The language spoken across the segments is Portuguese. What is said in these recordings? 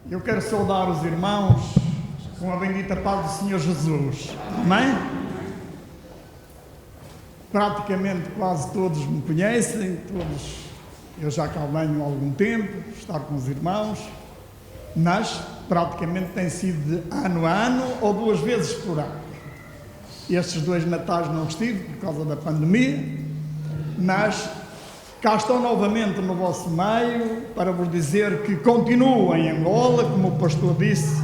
Eu quero saudar os irmãos com a bendita paz do Senhor Jesus. Amém? Praticamente quase todos me conhecem, eu já cá venho há algum tempo, estar com os irmãos, mas praticamente tem sido de ano a ano ou 2 vezes por ano. Estes 2 natais não estive por causa da pandemia, mas cá estou novamente no vosso meio para vos dizer que continuo em Angola, como o pastor disse,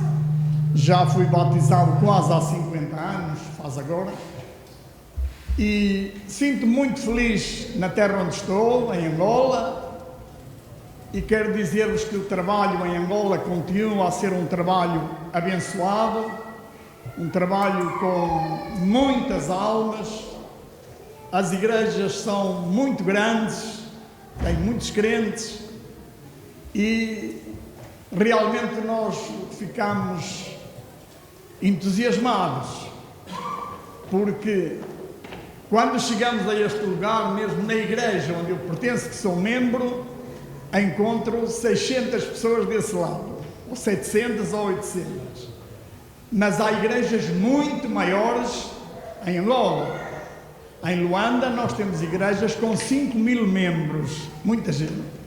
já fui batizado quase há 50 anos, faz agora, e sinto-me muito feliz na terra onde estou, em Angola, e quero dizer-vos que o trabalho em Angola continua a ser um trabalho abençoado, um trabalho com muitas almas. As igrejas são muito grandes, têm muitos crentes e realmente nós ficamos entusiasmados, porque quando chegamos a este lugar, mesmo na igreja onde eu pertenço, que sou membro, encontro 600 pessoas desse lado, ou 700 ou 800. Mas há igrejas muito maiores em Angola. Em Luanda nós temos igrejas com 5.000 membros, muita gente.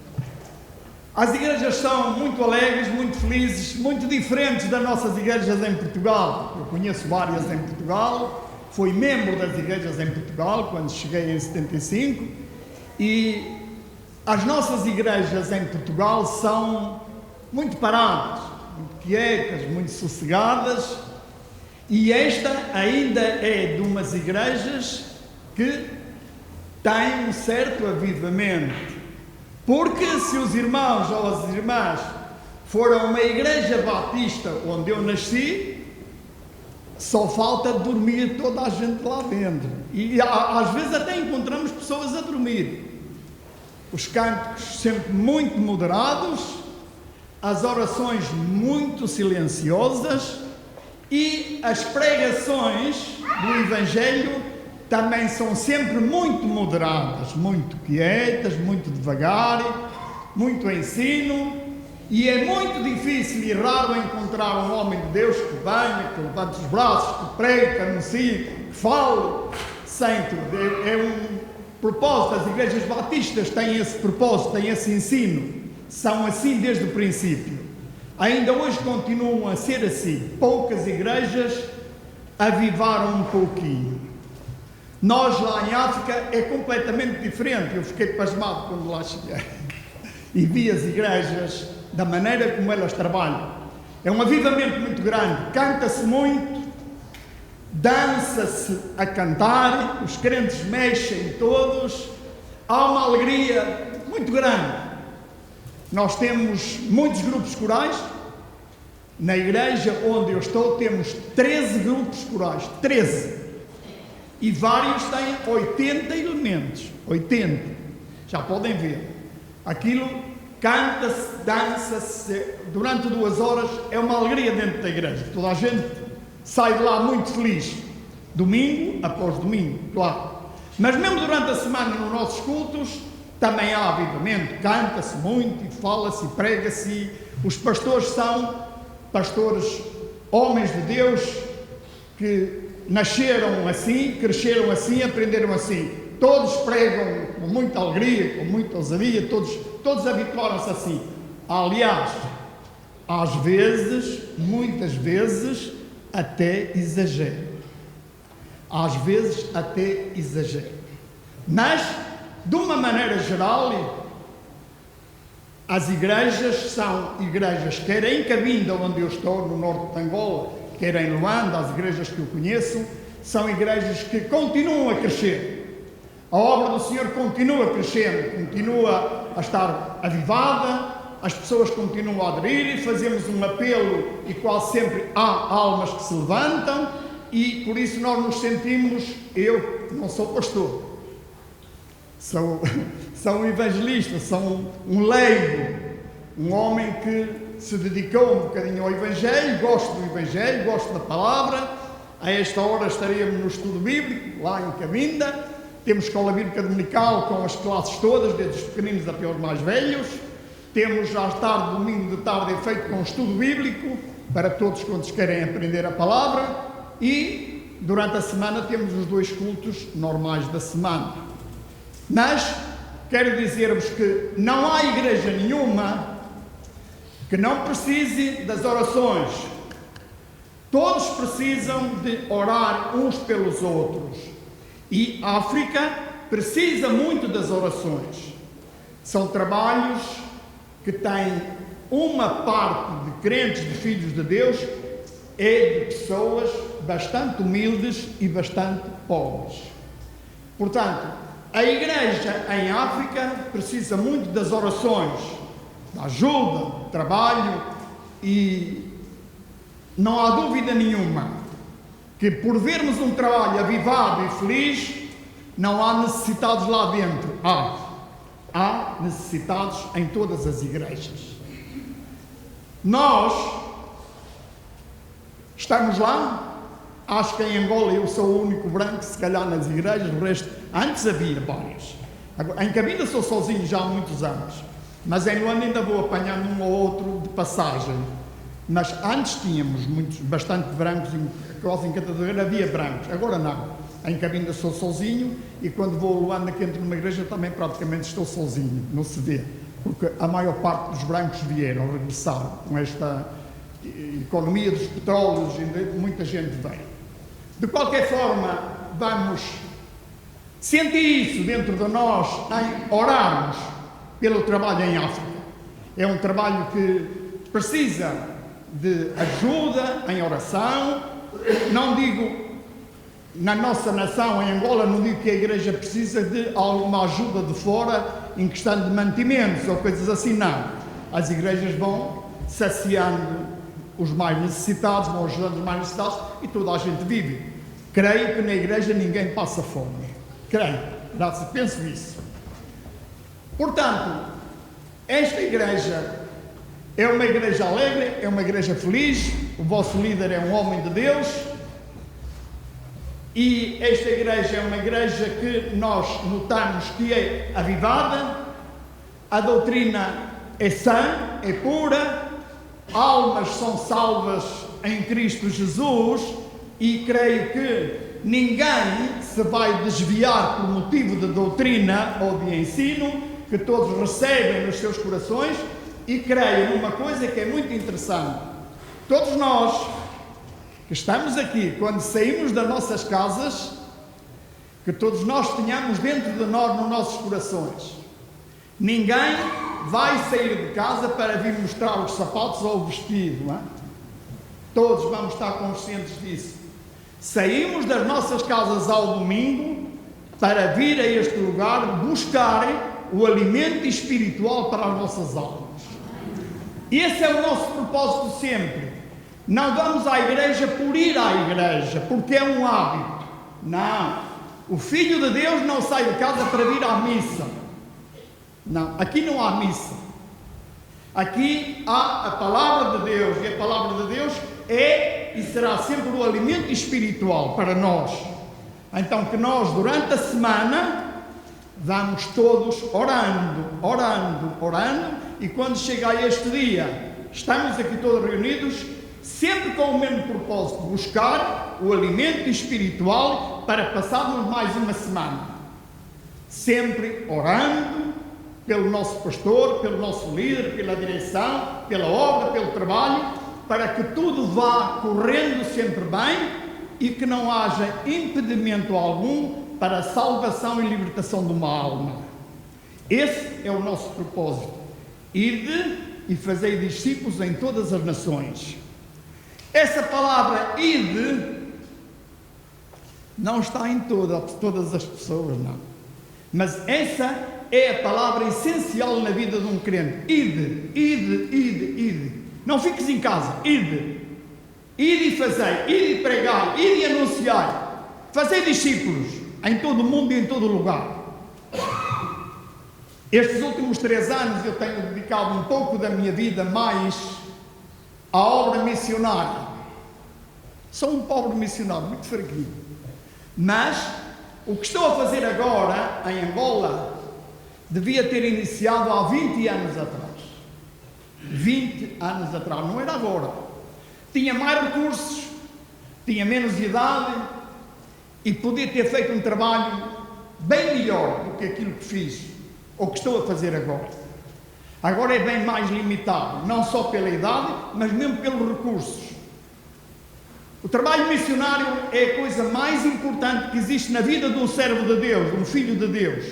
As igrejas são muito alegres, muito felizes, muito diferentes das nossas igrejas em Portugal. Eu conheço várias em Portugal, fui membro das igrejas em Portugal quando cheguei em 75, e as nossas igrejas em Portugal são muito paradas, muito quietas, muito sossegadas, e esta ainda é de umas igrejas que têm um certo avivamento, porque se os irmãos ou as irmãs foram a uma igreja batista onde eu nasci, só falta dormir toda a gente lá dentro, e às vezes até encontramos pessoas a dormir. Os cânticos sempre muito moderados, as orações muito silenciosas e as pregações do Evangelho também são sempre muito moderadas, muito quietas, muito devagar, muito ensino, e é muito difícil e raro encontrar um homem de Deus que venha, que levante os braços, que pregue, que anuncie, que fale, sem tudo. É um propósito. As igrejas batistas têm esse propósito, têm esse ensino, são assim desde o princípio. Ainda hoje continuam a ser assim. Poucas igrejas avivaram um pouquinho. Nós lá em África é completamente diferente. Eu fiquei pasmado quando lá cheguei e vi as igrejas da maneira como elas trabalham. É um avivamento muito grande, canta-se muito, dança-se a cantar, os crentes mexem todos, há uma alegria muito grande. Nós temos muitos grupos corais. Na igreja onde eu estou temos 13 grupos corais, 13, e vários têm 80 elementos, 80, já podem ver. Aquilo canta-se, dança-se, durante 2 horas, é uma alegria dentro da igreja, toda a gente sai de lá muito feliz, domingo após domingo, claro. Mas mesmo durante a semana nos nossos cultos, também há avivamento, canta-se muito, e fala-se, e prega-se. Os pastores são pastores, homens de Deus, que nasceram assim, cresceram assim, aprenderam assim. Todos pregam com muita alegria, com muita ousadia, todos habituaram-se assim. Aliás, às vezes, muitas vezes, até exagero. Às vezes até exagero. Mas, de uma maneira geral, as igrejas são igrejas, quer em Cabinda, onde eu estou, no norte de Angola, quer em Luanda, as igrejas que eu conheço, são igrejas que continuam a crescer. A obra do Senhor continua a crescer, continua a estar avivada, as pessoas continuam a aderir, fazemos um apelo e quase sempre há almas que se levantam, e por isso nós nos sentimos, eu não sou pastor, sou um evangelista, sou um leigo, um homem que se dedicou um bocadinho ao Evangelho, gosto do Evangelho, gosto da palavra. A esta hora estaríamos no estudo bíblico, lá em Cabinda. Temos escola bíblica dominical com as classes todas, desde os pequeninos até os mais velhos. Temos às tarde, domingo de tarde, é feito com estudo bíblico, para todos quantos querem aprender a palavra, e durante a semana temos os 2 cultos normais da semana. Mas quero dizer-vos que não há igreja nenhuma que não precise das orações. Todos precisam de orar uns pelos outros. E a África precisa muito das orações. São trabalhos que têm uma parte de crentes, de filhos de Deus, é de pessoas bastante humildes e bastante pobres. Portanto, a igreja em África precisa muito das orações, da ajuda, do trabalho, e não há dúvida nenhuma que por vermos um trabalho avivado e feliz, não há necessitados lá dentro. Há necessitados em todas as igrejas. Nós estamos lá. Acho que em Angola eu sou o único branco, se calhar, nas igrejas. O resto, antes havia vários. Em Cabinda sou sozinho já há muitos anos, mas em Luanda ainda vou apanhando um ou outro de passagem. Mas antes tínhamos bastante brancos, quase em cada havia brancos. Agora não. Em Cabinda sou sozinho, e quando vou a Luanda, que entro numa igreja, também praticamente estou sozinho, não se vê, porque a maior parte dos brancos regressaram com esta economia dos petróleos, e muita gente veio. De qualquer forma, vamos sentir isso dentro de nós em orarmos pelo trabalho em África. É um trabalho que precisa de ajuda em oração. Não digo na nossa nação, em Angola, não digo que a igreja precisa de alguma ajuda de fora em questão de mantimentos ou coisas assim, não. As igrejas vão saciando os mais necessitados, vão ajudando os mais necessitados, e toda a gente vive. Creio que na igreja ninguém passa fome. Creio, penso isso. Portanto, esta igreja é uma igreja alegre, é uma igreja feliz. O vosso líder é um homem de Deus. E esta igreja é uma igreja que nós notamos que é avivada, a doutrina é sã, é pura, almas são salvas em Cristo Jesus, e creio que ninguém se vai desviar por motivo de doutrina ou de ensino, que todos recebem nos seus corações. E creio numa coisa que é muito interessante: todos nós que estamos aqui, quando saímos das nossas casas, que todos nós tenhamos dentro de nós, nos nossos corações, ninguém vai sair de casa para vir mostrar os sapatos ou o vestido, não é? Todos vamos estar conscientes disso. Saímos das nossas casas ao domingo para vir a este lugar buscar o alimento espiritual para as nossas almas. Esse é o nosso propósito sempre. Não vamos à igreja por ir à igreja, porque é um hábito. Não. O Filho de Deus não sai de casa para vir à missa. Não. Aqui não há missa. Aqui há a palavra de Deus, e a palavra de Deus é e será sempre o alimento espiritual para nós. Então, que nós, durante a semana, vamos todos orando, e quando chega a este dia, estamos aqui todos reunidos, sempre com o mesmo propósito: buscar o alimento espiritual para passarmos mais uma semana, sempre orando pelo nosso pastor, pelo nosso líder, pela direção, pela obra, pelo trabalho, para que tudo vá correndo sempre bem e que não haja impedimento algum para a salvação e libertação de uma alma. Esse é o nosso propósito: ide e fazei discípulos em todas as nações. Essa palavra ide não está em todas as pessoas, não. Mas essa é a palavra essencial na vida de um crente. Ide. Não fiques em casa. Ide e fazei, ide e pregai, ide e anunciai. Fazei discípulos em todo o mundo e em todo o lugar. Estes últimos 3 anos eu tenho dedicado um pouco da minha vida mais à obra missionária. Sou um pobre missionário, muito fraquinho. Mas o que estou a fazer agora em Angola devia ter iniciado há 20 anos atrás. 20 anos atrás, não era agora. Tinha mais recursos, tinha menos idade e podia ter feito um trabalho bem melhor do que aquilo que fiz, ou que estou a fazer agora. Agora é bem mais limitado, não só pela idade, mas mesmo pelos recursos. O trabalho missionário é a coisa mais importante que existe na vida de um servo de Deus, um filho de Deus.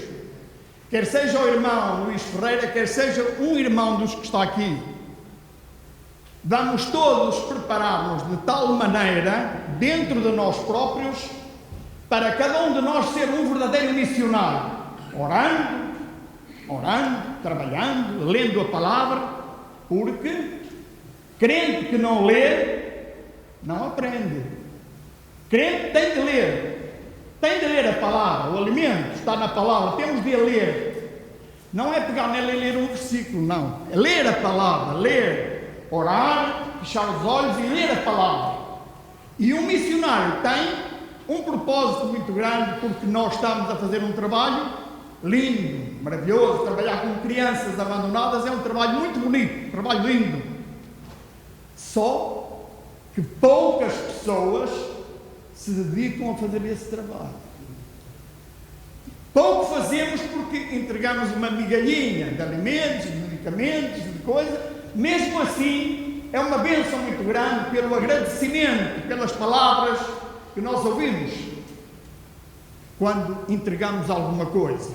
Quer seja o irmão Luís Ferreira, quer seja um irmão dos que está aqui. Vamos todos preparar-nos de tal maneira, dentro de nós próprios, para cada um de nós ser um verdadeiro missionário. Orando, trabalhando, lendo a palavra, porque crente que não lê, não aprende. Crente tem de ler a palavra, o alimento está na palavra, temos de a ler. Não é pegar nela e ler um versículo, não. É ler a palavra, orar, fechar os olhos e ler a palavra. E um missionário tem um propósito muito grande, porque nós estamos a fazer um trabalho lindo, maravilhoso. Trabalhar com crianças abandonadas é um trabalho muito bonito, um trabalho lindo. Só que poucas pessoas se dedicam a fazer esse trabalho. Pouco fazemos porque entregamos uma migalhinha de alimentos, de medicamentos, de coisas. Mesmo assim, é uma bênção muito grande pelo agradecimento, pelas palavras que nós ouvimos quando entregamos alguma coisa.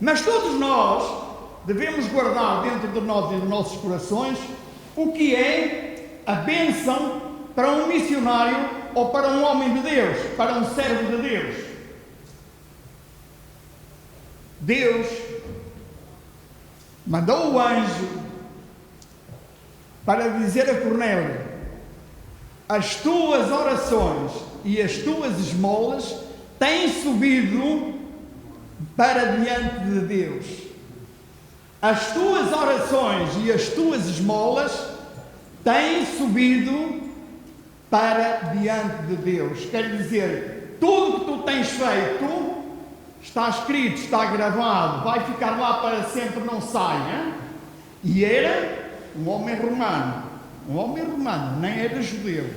Mas todos nós devemos guardar dentro de nós e dos nossos corações o que é a bênção para um missionário ou para um homem de Deus, para um servo de Deus. Deus mandou o anjo para dizer a Cornélio: as tuas orações e as tuas esmolas têm subido para diante de Deus. As tuas orações e as tuas esmolas têm subido para diante de Deus. Quer dizer, tudo que tu tens feito está escrito, está gravado, vai ficar lá para sempre, não sai. E era um homem romano, nem era judeu.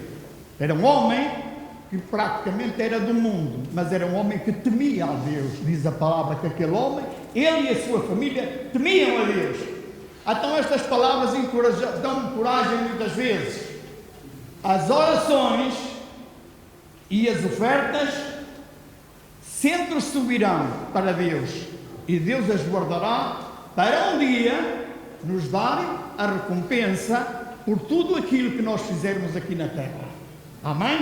Era um homem que praticamente era do mundo, mas era um homem que temia a Deus. Diz a palavra que aquele homem, ele e a sua família, temiam a Deus. Então estas palavras dão-me coragem muitas vezes. As orações e as ofertas sempre subirão para Deus, e Deus as guardará para um dia nos dar a recompensa por tudo aquilo que nós fizermos aqui na terra. Amém?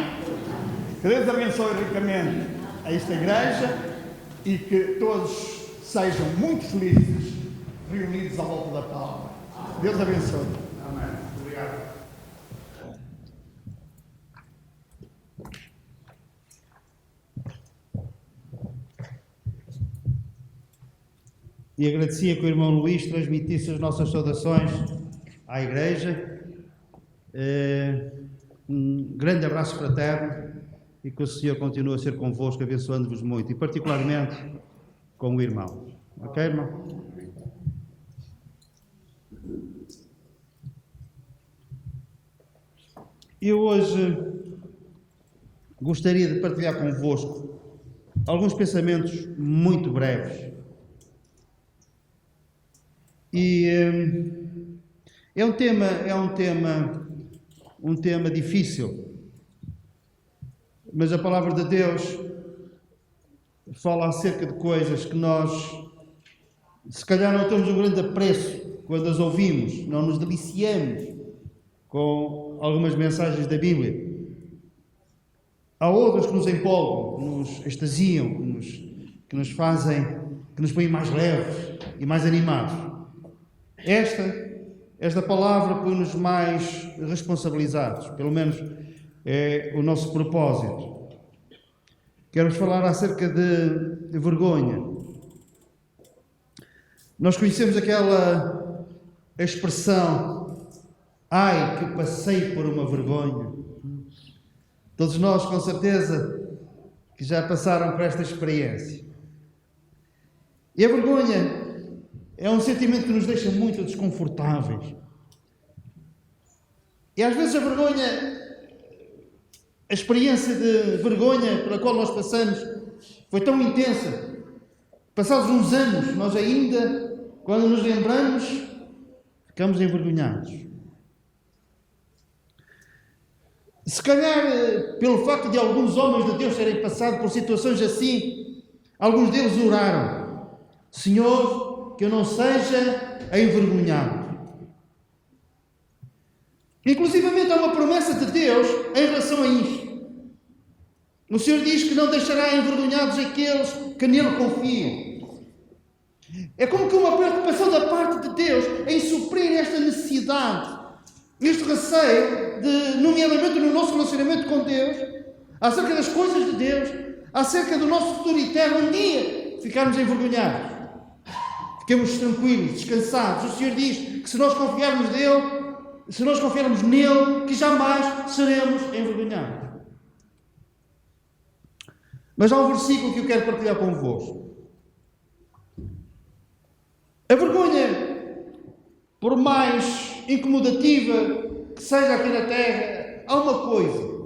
Que Deus abençoe ricamente a esta igreja e que todos sejam muito felizes reunidos à volta da palavra. Deus abençoe. Amém. Obrigado. E agradecia que o irmão Luís transmitisse as nossas saudações à igreja. Um grande abraço fraterno e que o Senhor continue a ser convosco, abençoando-vos muito, e particularmente com o irmão. Ok, irmão? Eu hoje gostaria de partilhar convosco alguns pensamentos muito breves. E é um tema difícil, mas a palavra de Deus fala acerca de coisas que nós, se calhar, não temos um grande apreço quando as ouvimos, não nos deliciamos com algumas mensagens da Bíblia. Há outras que nos empolgam, que nos extasiam, que nos põem mais leves e mais animados. Esta palavra põe-nos mais responsabilizados, pelo menos é o nosso propósito. Quero-vos falar acerca de vergonha. Nós conhecemos aquela expressão: ai, que passei por uma vergonha. Todos nós, com certeza, que já passaram por esta experiência. E a vergonha é um sentimento que nos deixa muito desconfortáveis. E às vezes a vergonha, a experiência de vergonha pela qual nós passamos foi tão intensa. Passados uns anos, nós ainda, quando nos lembramos, ficamos envergonhados. Se calhar, pelo facto de alguns homens de Deus terem passado por situações assim, alguns deles oraram: Senhor, que eu não seja envergonhado. Inclusivamente há uma promessa de Deus em relação a isto. O Senhor diz que não deixará envergonhados aqueles que nele confiam. É como que uma preocupação da parte de Deus em suprir esta necessidade, este receio, nomeadamente no nosso relacionamento com Deus, acerca das coisas de Deus, acerca do nosso futuro eterno, um dia ficarmos envergonhados. Fiquemos tranquilos, descansados. O Senhor diz que se nós confiarmos nele, que jamais seremos envergonhados. Mas há um versículo que eu quero partilhar convosco. A vergonha, por mais incomodativa que seja aqui na terra, há uma coisa.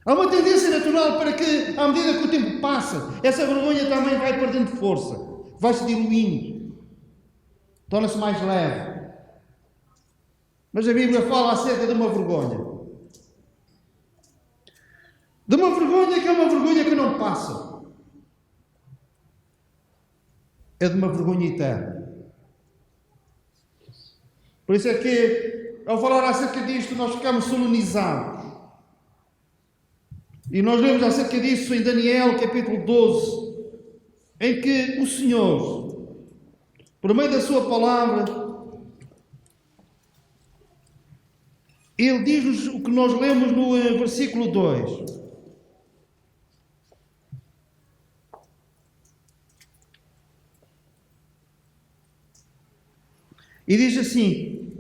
Há uma tendência natural para que, à medida que o tempo passa, essa vergonha também vai perdendo força, vai se diluindo, torna-se mais leve. Mas a Bíblia fala acerca de uma vergonha. De uma vergonha que é uma vergonha que não passa. É de uma vergonha eterna. Por isso é que, ao falar acerca disto, nós ficamos solenizados. E nós lemos acerca disso em Daniel, capítulo 12, em que o Senhor, por meio da sua palavra, Ele diz-nos o que nós lemos no versículo 2. E diz assim: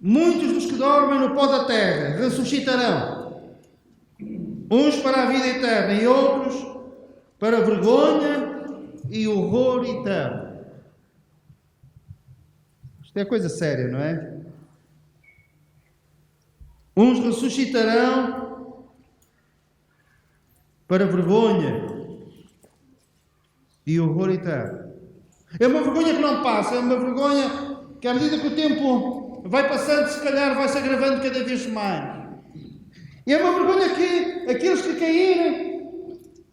muitos dos que dormem no pó da terra ressuscitarão, uns para a vida eterna e outros para a vergonha e horror eterno. Isto é coisa séria, não é? Uns ressuscitarão para vergonha e horror eterno. É uma vergonha que não passa, é uma vergonha que à medida que o tempo vai passando, se calhar vai se agravando cada vez mais. E é uma vergonha que aqueles que caírem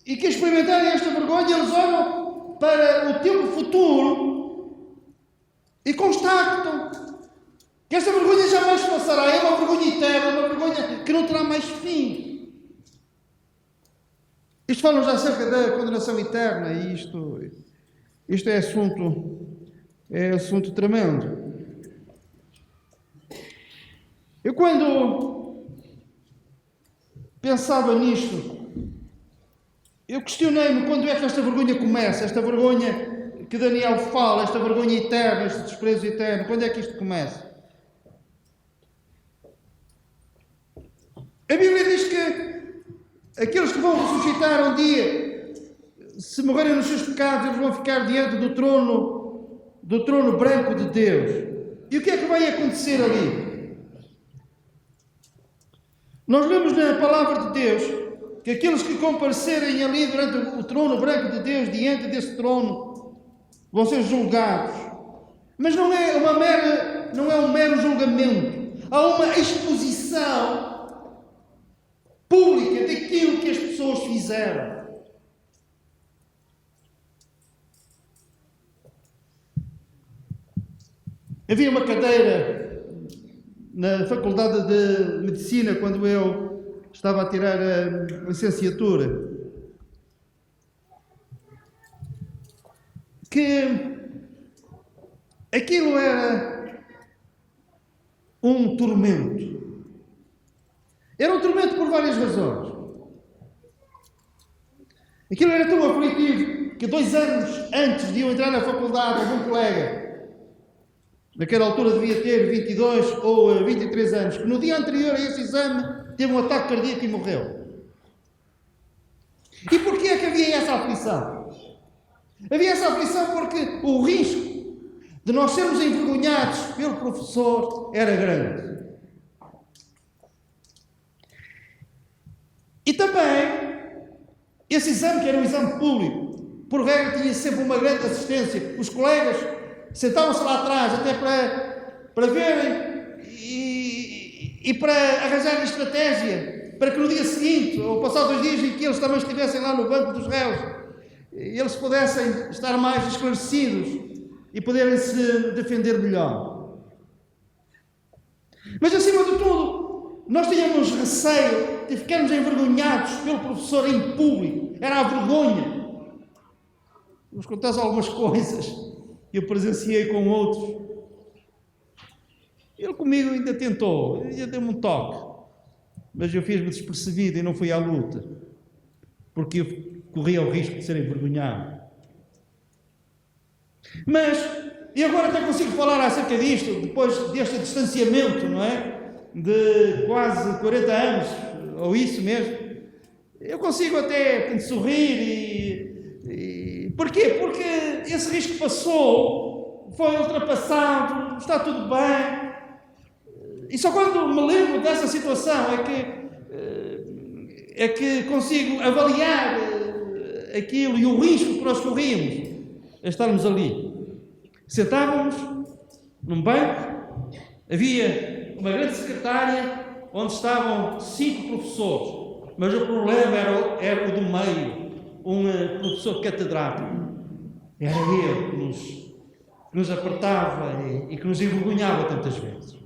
e que experimentarem esta vergonha, eles olham para o tempo futuro e constatam que esta vergonha jamais passará. É uma vergonha eterna, uma vergonha que não terá mais fim. Isto fala-nos acerca da condenação eterna e isto é assunto tremendo. Eu quando pensava nisto, eu questionei-me quando é que esta vergonha começa, esta vergonha que Daniel fala, esta vergonha eterna, este desprezo eterno, quando é que isto começa? A Bíblia diz que aqueles que vão ressuscitar um dia, se morrerem nos seus pecados, eles vão ficar diante do trono branco de Deus. E o que é que vai acontecer ali? Nós lemos na palavra de Deus que aqueles que comparecerem ali durante o trono branco de Deus, diante desse trono, vão ser julgados. Mas não é um mero julgamento. Há uma exposição pública daquilo que as pessoas fizeram. Havia uma cadeira na Faculdade de Medicina, quando eu estava a tirar a licenciatura, que aquilo era um tormento. Era um tormento por várias razões. Aquilo era tão aflitivo que 2 anos antes de eu entrar na faculdade, algum colega, naquela altura devia ter 22 ou 23 anos, que no dia anterior a esse exame teve um ataque cardíaco e morreu. E porquê é que havia essa aflição? Havia essa aflição porque o risco de nós sermos envergonhados pelo professor era grande. E também, esse exame, que era um exame público, por regra tinha sempre uma grande assistência. Os colegas sentavam-se lá atrás até para verem e para arranjar estratégia, para que no dia seguinte, ou passados 2 dias, em que eles também estivessem lá no banco dos réus, eles pudessem estar mais esclarecidos e poderem se defender melhor. Mas, acima de tudo, nós tínhamos receio de ficarmos envergonhados pelo professor em público. Era a vergonha. Vos contar algumas coisas que eu presenciei com outros. Ele comigo ainda tentou, ainda deu-me um toque, mas eu fiz-me despercebido e não fui à luta, porque eu corria o risco de ser envergonhado. Mas, e agora até consigo falar acerca disto, depois deste distanciamento, não é? De quase 40 anos, ou isso mesmo, eu consigo até sorrir porquê? Porque esse risco passou, foi ultrapassado, está tudo bem. E só quando me lembro dessa situação é que consigo avaliar aquilo e o risco que nós corríamos a estarmos ali. Sentávamos num banco, havia uma grande secretária onde estavam 5 professores, mas o problema era o do meio, um professor catedrático. Era ele que nos apertava e que nos envergonhava tantas vezes.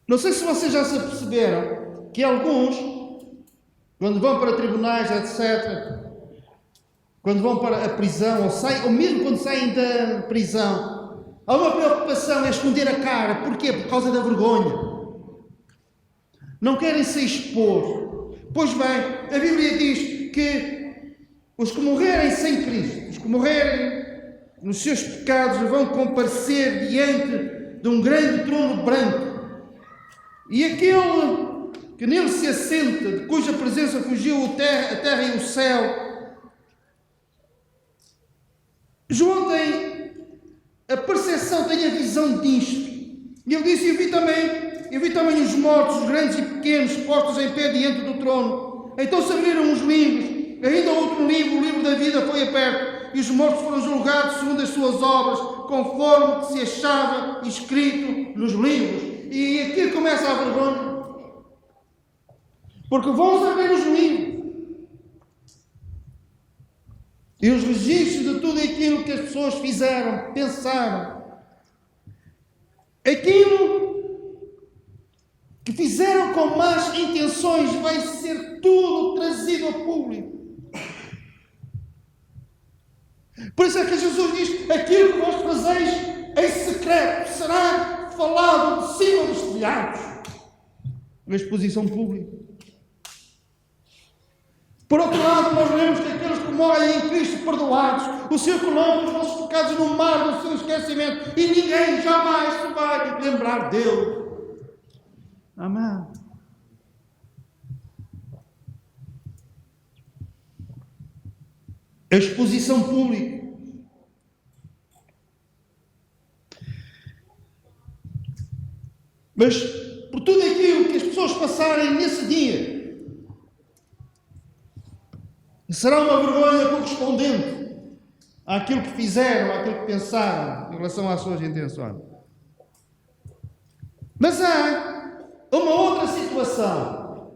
Não sei se vocês já se perceberam que alguns, quando vão para tribunais, etc., quando vão para a prisão, ou mesmo quando saem da prisão, há uma preocupação em esconder a cara. Porquê? Por causa da vergonha. Não querem se expor. Pois bem, a Bíblia diz que os que morrerem sem Cristo, os que morrerem nos seus pecados, vão comparecer diante de um grande trono branco. E aquele que nele se assenta, de cuja presença fugiu a terra e o céu. João tem a percepção, tem a visão disto. E ele disse, eu vi também os mortos, os grandes e pequenos, postos em pé diante do trono. Então se abriram os livros, ainda outro livro, o livro da vida, foi aberto, e os mortos foram julgados segundo as suas obras, conforme que se achava escrito nos livros. E aqui começa a vergonha. Porque vão-se abrir os livros. E os registros de tudo aquilo que as pessoas fizeram, pensaram. Aquilo que fizeram com más intenções vai ser tudo trazido ao público. Por isso é que Jesus diz, aquilo que vós fazeis em secreto será falado de cima dos telhados. Na exposição pública. Por outro lado, nós vemos que aqueles que morrem em Cristo perdoados, o Senhor coloca os nossos pecados no mar do seu esquecimento e ninguém jamais se vai lembrar dele. Amém. A exposição pública. Mas, por tudo aquilo que as pessoas passarem nesse dia, será uma vergonha correspondente àquilo que fizeram, àquilo que pensaram em relação às suas intenções. Mas há uma outra situação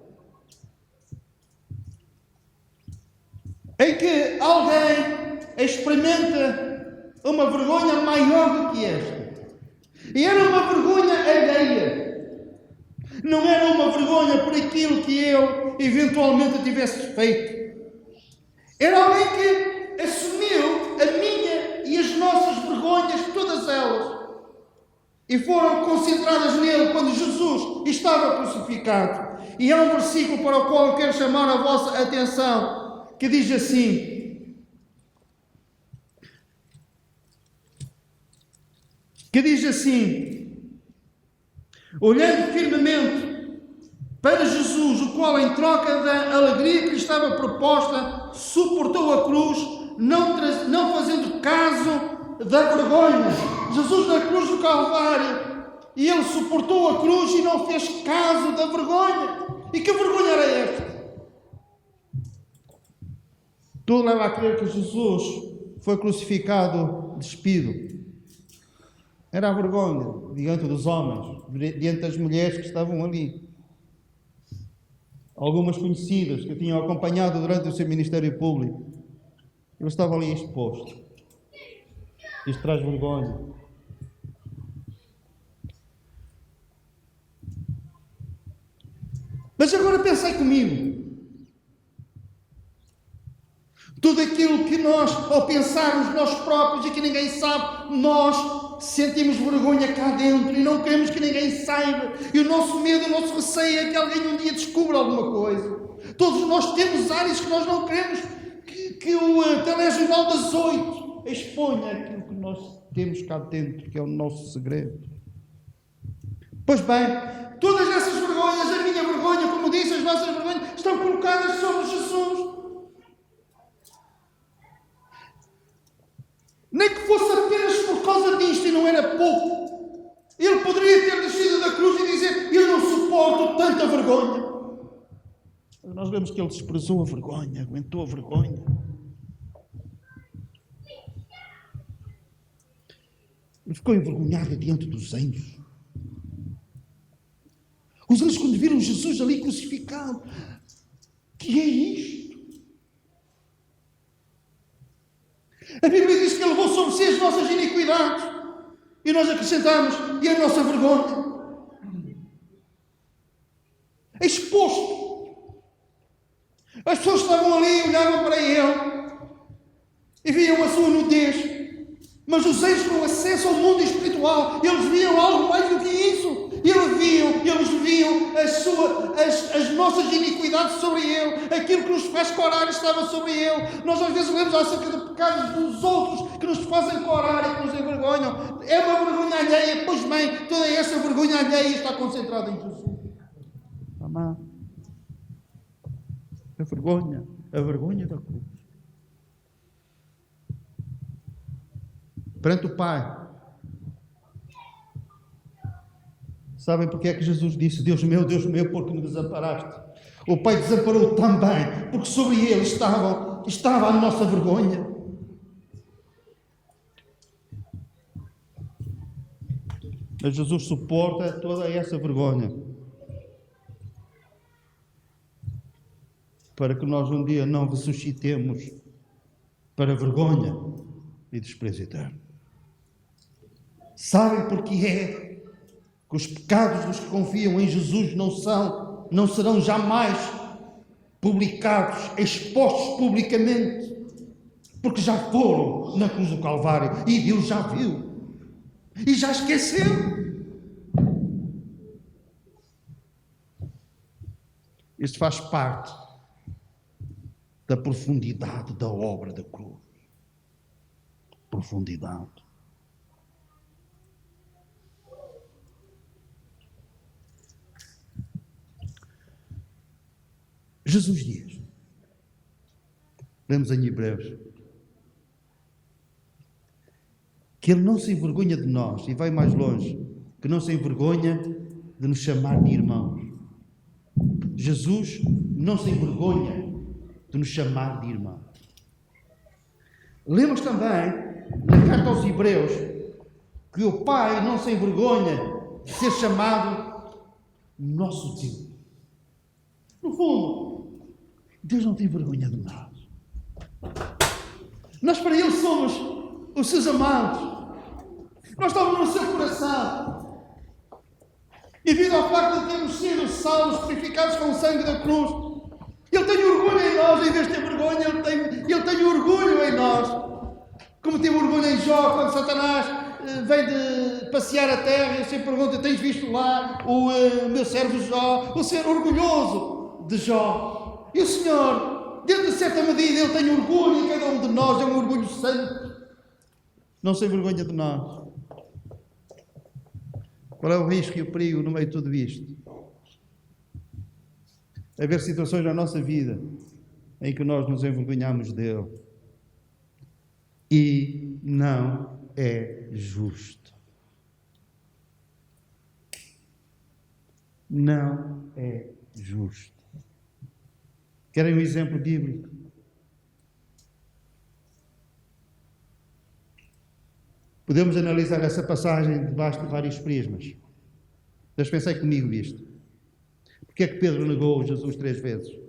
em que alguém experimenta uma vergonha maior do que esta. E era uma vergonha alheia. Não era uma vergonha por aquilo que eu eventualmente tivesse feito. Era alguém que assumiu a minha e as nossas vergonhas, todas elas, e foram concentradas nele quando Jesus estava crucificado. E há um versículo para o qual eu quero chamar a vossa atenção, que diz assim: olhando firmemente para Jesus, o qual, em troca da alegria que lhe estava proposta, suportou a cruz, não fazendo caso da vergonha. Jesus na cruz do Calvário, E ele suportou a cruz e não fez caso da vergonha. E que vergonha era esta? Tudo leva a crer que Jesus foi crucificado despido. Era a vergonha diante dos homens, diante das mulheres que estavam ali. Algumas conhecidas que o tinham acompanhado durante o seu ministério público. Ele estava ali exposto. Isto traz vergonha. Mas agora pensei comigo. Tudo aquilo que nós, ao pensarmos nós próprios e que ninguém sabe, nós sentimos vergonha cá dentro e não queremos que ninguém saiba. E o nosso medo, o nosso receio é que alguém um dia descubra alguma coisa. Todos nós temos áreas que nós não queremos que o telejornal das 8 exponha aquilo que nós temos cá dentro, que é o nosso segredo. Pois bem, todas essas vergonhas, a minha vergonha, como disse, as nossas vergonhas, estão colocadas sobre Jesus. Nem que fosse apenas por causa disto, e não era pouco. Ele poderia ter descido da cruz e dizer: eu não suporto tanta vergonha. Mas nós vemos que ele desprezou a vergonha, aguentou a vergonha. Ele ficou envergonhado diante dos anjos. Os anjos, quando viram Jesus ali crucificado, que é isto? A Bíblia diz que ele levou sobre si as nossas iniquidades. E nós acrescentamos: e a nossa vergonha? Exposto. As pessoas estavam ali, olhavam para ele e viam a sua nudez. Mas os anjos, com acesso ao mundo espiritual, eles viam algo mais do que isso. Eles viam as nossas iniquidades sobre ele. Aquilo que nos faz corar estava sobre ele. Nós às vezes lemos acerca de pecados dos outros que nos fazem corar e que nos envergonham. É uma vergonha alheia. Pois bem, toda essa vergonha alheia está concentrada em Jesus. Amém. A vergonha da cruz. Perante o Pai. Sabem porque é que Jesus disse: Deus meu, por que me desamparaste? O Pai desamparou também, porque sobre ele estava a nossa vergonha. Mas Jesus suporta toda essa vergonha, para que nós um dia não ressuscitemos para vergonha e desprezo eterno. Sabem porque é que os pecados dos que confiam em Jesus não serão jamais publicados, expostos publicamente, porque já foram na cruz do Calvário e Deus já viu e já esqueceu. Isto faz parte da profundidade da obra da cruz. Profundidade. Jesus diz, lemos em Hebreus, que ele não se envergonha de nós, e vai mais longe, que não se envergonha de nos chamar de irmãos. Jesus não se envergonha de nos chamar de irmãos. Lemos também, na carta aos Hebreus, que o Pai não se envergonha de ser chamado nosso Deus. No fundo, Deus não tem vergonha de nós. Nós para Ele somos os seus amados. Nós estamos no seu coração. E devido ao facto de termos sido salvos, purificados com o sangue da cruz, Ele tem orgulho em nós, em vez de ter vergonha, Ele tem orgulho em nós. Como teve orgulho em Jó, quando Satanás vem de passear a terra e se pergunta: tens visto lá o meu servo Jó? O ser orgulhoso de Jó. E o Senhor, dentro de certa medida, Ele tem orgulho em cada um de nós, é um orgulho santo. Não se envergonha de nós. Qual é o risco e o perigo no meio de tudo isto? Haver situações na nossa vida em que nós nos envergonhamos dele. E não é justo. não é justo. Querem um exemplo bíblico? Podemos analisar essa passagem debaixo de vários prismas. Mas pensei comigo isto. Porquê é que Pedro negou Jesus 3 vezes?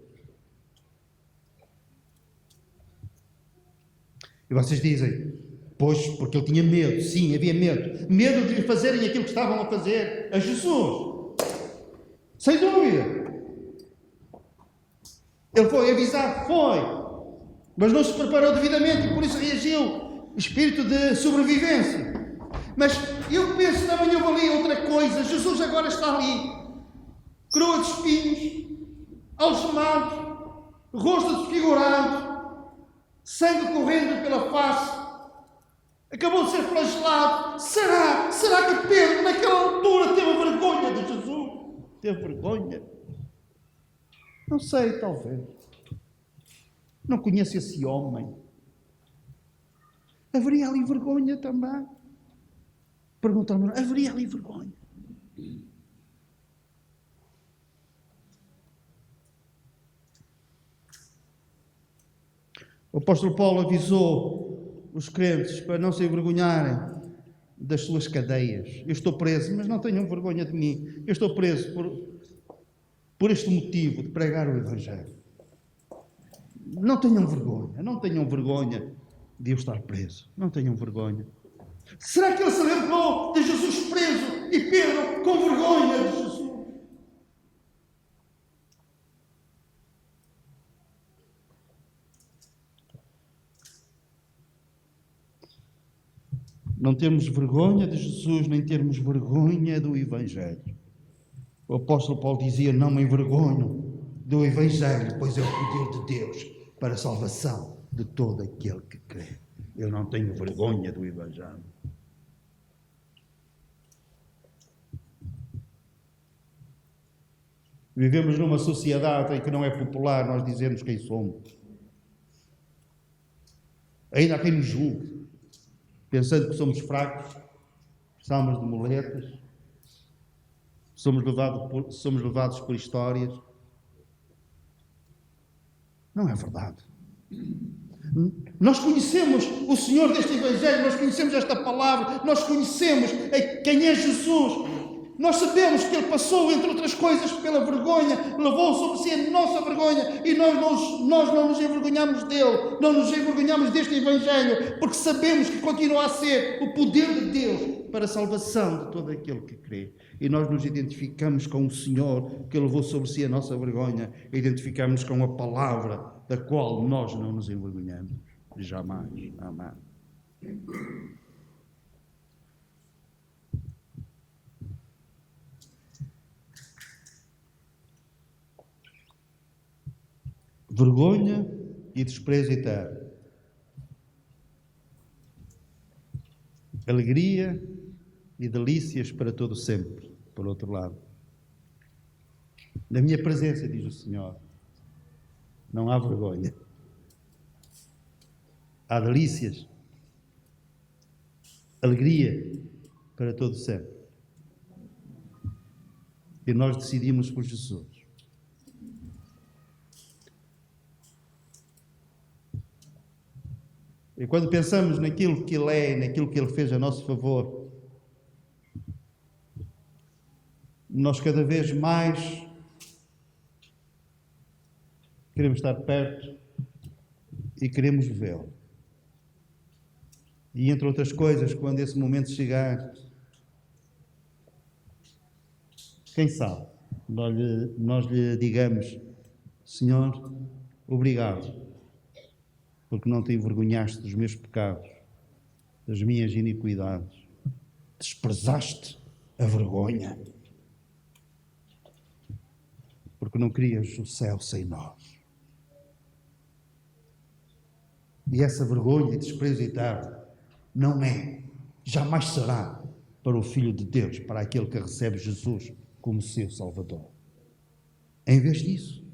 E vocês dizem, pois, porque ele tinha medo. Sim, havia medo. Medo de lhe fazerem aquilo que estavam a fazer a Jesus. Sem dúvida. Ele foi avisado, foi. Mas não se preparou devidamente e por isso reagiu. Espírito de sobrevivência. Mas eu penso também eu ali outra coisa. Jesus agora está ali. Coroa de espinhos, algemado, rosto desfigurado, sangue correndo pela face, acabou de ser flagelado. Será que Pedro naquela altura teve vergonha de Jesus? Teve vergonha? Não sei, talvez. Não conheço esse homem. Haveria ali vergonha também? Perguntaram-me, haveria ali vergonha? O apóstolo Paulo avisou os crentes para não se envergonharem das suas cadeias. Eu estou preso, mas não tenham vergonha de mim. Eu estou preso por este motivo de pregar o Evangelho. Não tenham vergonha de eu estar preso. Não tenham vergonha. Será que ele se lembrou de Jesus preso e Pedro com vergonha de Jesus? Não temos vergonha de Jesus, nem termos vergonha do Evangelho. O apóstolo Paulo dizia, não me envergonho do Evangelho, pois é o poder de Deus para a salvação de todo aquele que crê. Eu não tenho vergonha do Evangelho. Vivemos numa sociedade em que não é popular nós dizermos quem somos. Ainda há quem nos julgue, pensando que somos fracos, precisamos de muletas, somos levados por histórias. Não é verdade. Nós conhecemos o Senhor deste Evangelho, nós conhecemos esta palavra, nós conhecemos quem é Jesus. Nós sabemos que Ele passou, entre outras coisas, pela vergonha, levou sobre si a nossa vergonha e nós não nos envergonhamos dele, não nos envergonhamos deste Evangelho, porque sabemos que continua a ser o poder de Deus para a salvação de todo aquele que crê. E nós nos identificamos com o Senhor que levou sobre si a nossa vergonha, identificamos com a palavra da qual nós não nos envergonhamos. Jamais. Amém. Vergonha e desprezo eterno. Alegria e delícias para todo sempre, por outro lado. Na minha presença, diz o Senhor, não há vergonha. Há delícias, alegria para todo sempre. E nós decidimos por Jesus. E quando pensamos naquilo que Ele é, naquilo que Ele fez a nosso favor, nós cada vez mais queremos estar perto e queremos vê-lo. E entre outras coisas, quando esse momento chegar, quem sabe, nós lhe digamos, Senhor, obrigado, porque não te envergonhaste dos meus pecados, das minhas iniquidades. Desprezaste a vergonha, porque não querias o céu sem nós. E essa vergonha e desprezo eterno não é, jamais será para o Filho de Deus, para aquele que recebe Jesus como seu Salvador. Em vez disso,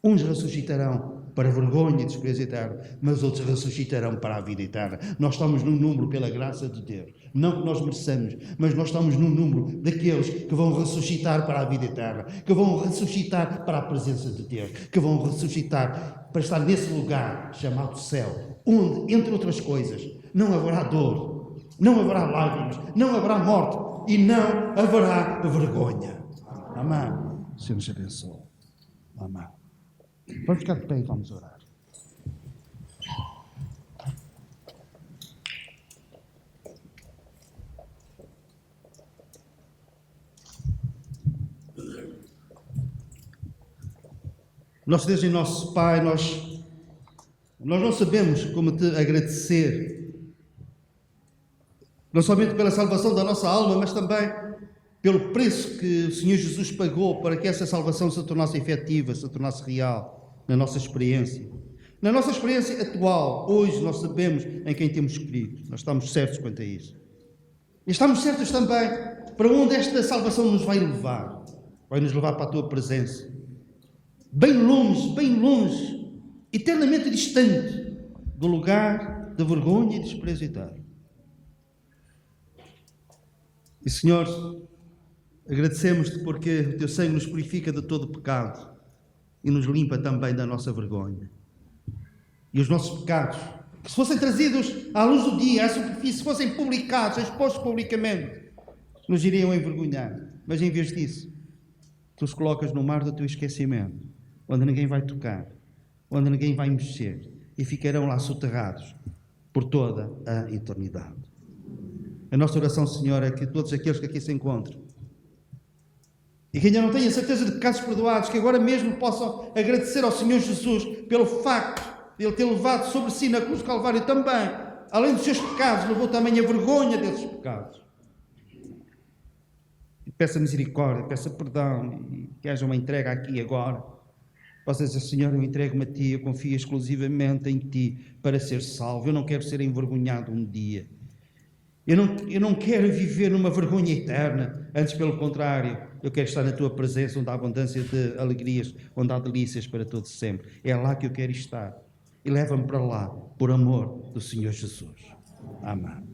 uns ressuscitarão para vergonha e desprezo eterno, mas outros ressuscitarão para a vida eterna. Nós estamos num número, pela graça de Deus, Não que nós mereçamos, mas nós estamos no número daqueles que vão ressuscitar para a vida eterna, que vão ressuscitar para a presença de Deus, que vão ressuscitar para estar nesse lugar chamado céu, onde, entre outras coisas, não haverá dor, não haverá lágrimas, não haverá morte e não haverá vergonha. Amém. O Senhor nos abençoe. Amém. Vamos ficar de pé e vamos orar. Nosso Deus e nosso Pai, nós não sabemos como te agradecer, não somente pela salvação da nossa alma, mas também pelo preço que o Senhor Jesus pagou para que essa salvação se tornasse efetiva, se tornasse real na nossa experiência. Na nossa experiência atual, hoje nós sabemos em quem temos crido, nós estamos certos quanto a isso. E estamos certos também para onde esta salvação nos vai levar. Vai nos levar para a Tua presença. Bem longe, eternamente distante do lugar de vergonha e desprezo eterno. E Senhor, agradecemos-te porque o Teu sangue nos purifica de todo pecado e nos limpa também da nossa vergonha. E os nossos pecados, que se fossem trazidos à luz do dia, à superfície, se fossem publicados, expostos publicamente, nos iriam envergonhar. Mas em vez disso, Tu os colocas no mar do Teu esquecimento, onde ninguém vai tocar, onde ninguém vai mexer, e ficarão lá soterrados por toda a eternidade. A nossa oração, Senhor, é que todos aqueles que aqui se encontram e que ainda não têm a certeza de pecados perdoados, que agora mesmo possam agradecer ao Senhor Jesus pelo facto de Ele ter levado sobre si na cruz do Calvário também, além dos seus pecados, levou também a vergonha desses pecados. E peça misericórdia, peça perdão, e que haja uma entrega aqui agora. Possa dizer, Senhor, eu entrego-me a Ti, eu confio exclusivamente em Ti para ser salvo. Eu não quero ser envergonhado um dia. Eu não quero viver numa vergonha eterna. Antes, pelo contrário, eu quero estar na Tua presença, onde há abundância de alegrias, onde há delícias para todos sempre. É lá que eu quero estar. E leva-me para lá, por amor do Senhor Jesus. Amém.